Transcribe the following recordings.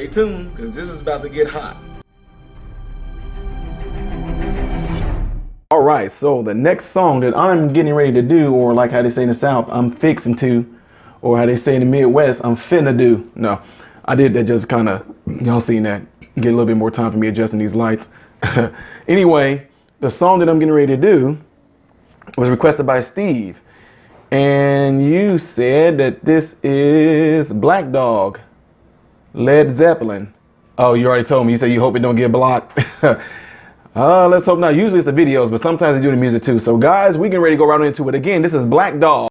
tuned, because this is about to get hot. All right, so the next song that I'm getting ready to do, or like how they say in the South, I'm fixing to, or how they say in the Midwest, I'm finna do. No, I did that just kind of, y'all seen that, get a little bit more time for me adjusting these lights. Anyway, the song that I'm getting ready to do was requested by Steve. And you said that this is Black Dog, Led Zeppelin. Oh, you already told me. You said you hope it don't get blocked. Let's hope not. Usually it's the videos, but sometimes they do the music too. So guys, we getting ready to go right into it again. This is Black Dog.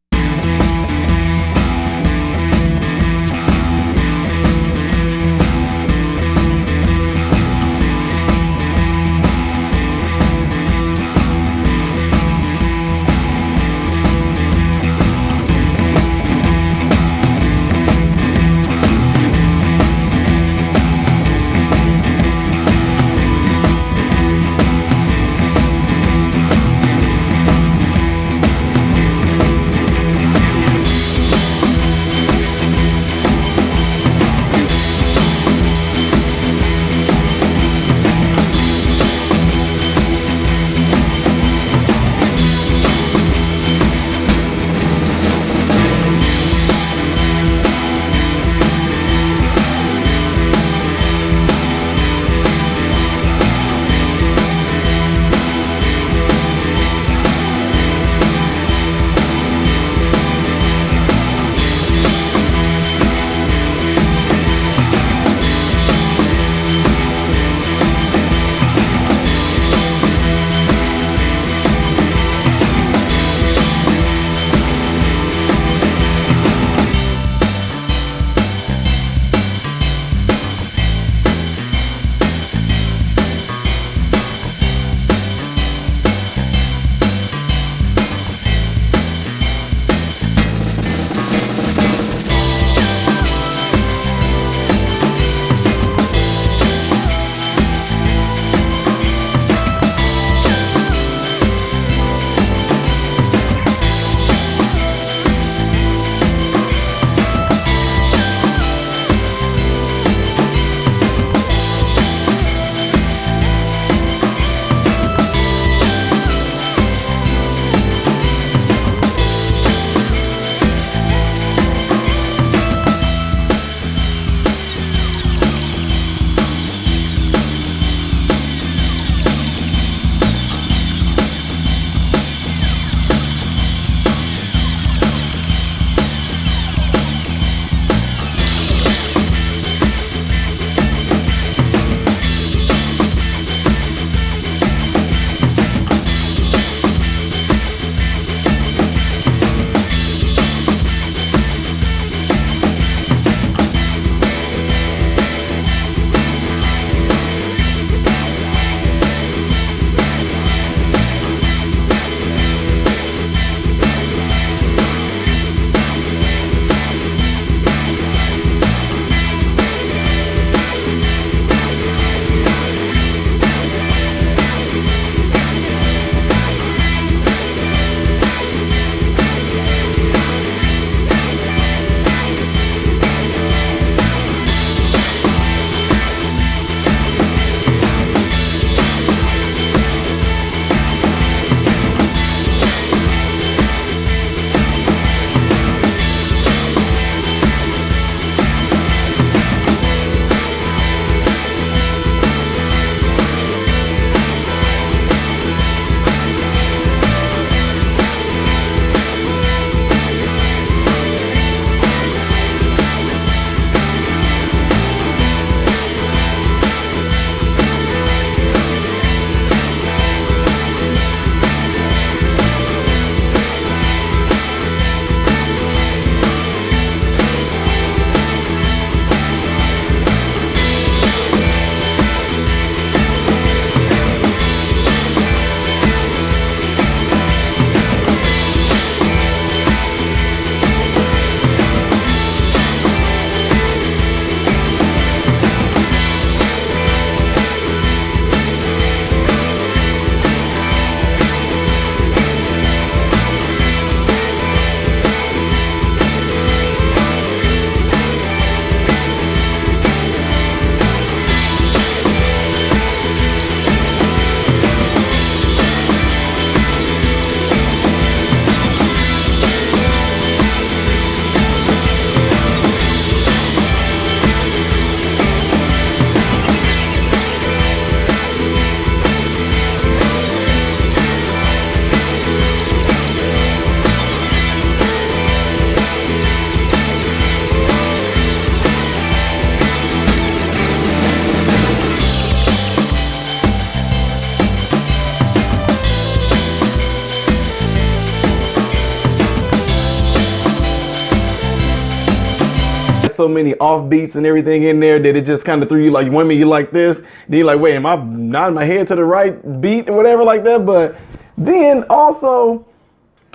so many off beats and everything in there that it just kind of threw you like, one minute you like this, then you're like, wait, am I nodding my head to the right beat or whatever like that? But then also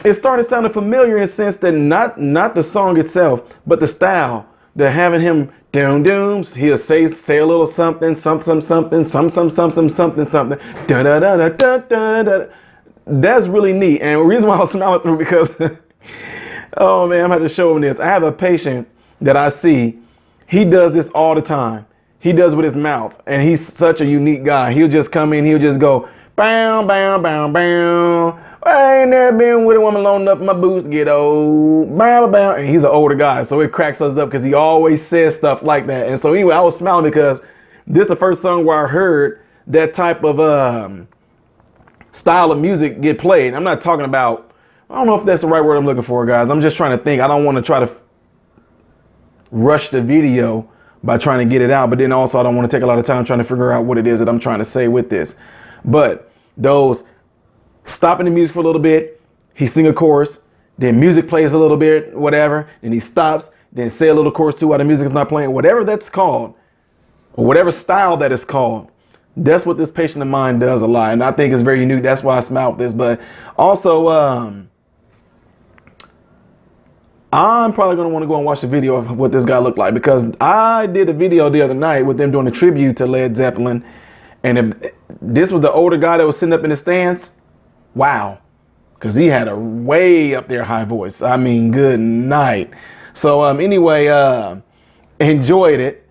it started sounding familiar in the sense that not the song itself, but the style. They're having him dooms. He'll say a little something, something, something, something. Da da da da da da da. That's really neat. And the reason why I was smiling through because, oh man, I'm gonna have to show him this. I have a patient that I see. He does this all the time. He does with his mouth, and he's such a unique guy. He'll just come in. He'll just go, bow, bow, bow, bow. I ain't never been with a woman long enough for my boots to get old. Bow, bow. And he's an older guy, so it cracks us up because he always says stuff like that. And so anyway, I was smiling because this is the first song where I heard that type of style of music get played. I'm not talking about, I don't know if that's the right word I'm looking for, guys. I'm just trying to think. I don't want to try to rush the video by trying to get it out, but then also I don't want to take a lot of time trying to figure out what it is that I'm trying to say with this. But those stopping the music for a little bit, he sing a chorus, then music plays a little bit, whatever, then he stops, then say a little chorus too while the music is not playing, whatever that's called, or whatever style that is called. That's what this patient of mine does a lot, and I think it's very unique. That's why I smile with this. But also, I'm probably going to want to go and watch the video of what this guy looked like, because I did a video the other night with them doing a tribute to Led Zeppelin, and if this was the older guy that was sitting up in the stands. Wow, because he had a way up there high voice. I mean, good night. So anyway, enjoyed it.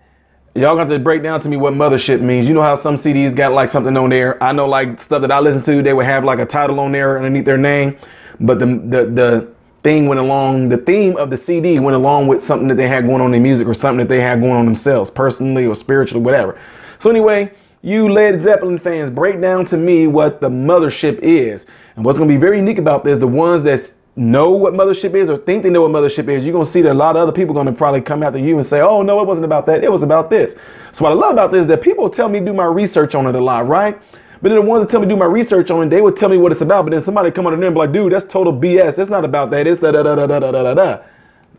Y'all got to break down to me what mothership means. You know how some CDs got like something on there. I know like stuff that I listen to, they would have like a title on there underneath their name. But the thing went along, the theme of the CD went along with something that they had going on in music or something that they had going on themselves, personally or spiritually, whatever. So anyway, you Led Zeppelin fans, break down to me what the mothership is. And what's going to be very unique about this, the ones that know what mothership is or think they know what mothership is, you're going to see that a lot of other people are going to probably come after you and say, oh, no, it wasn't about that. It was about this. So what I love about this is that people tell me to do my research on it a lot, right? But then the ones that tell me to do my research on it, they would tell me what it's about. But then somebody come under there and be like, dude, that's total BS. It's not about that. It's da da da da da da da da.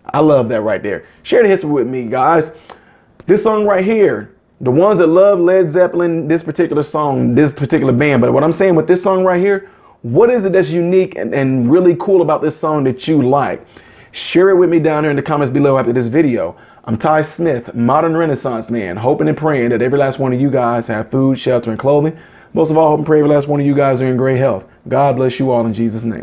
I love that right there. Share the history with me, guys. This song right here. The ones that love Led Zeppelin, this particular song, this particular band. But what I'm saying with this song right here, what is it that's unique and really cool about this song that you like? Share it with me down there in the comments below after this video. I'm Ty Smith, modern Renaissance man, hoping and praying that every last one of you guys have food, shelter, and clothing. Most of all, hope and pray every last one of you guys are in great health. God bless you all in Jesus' name.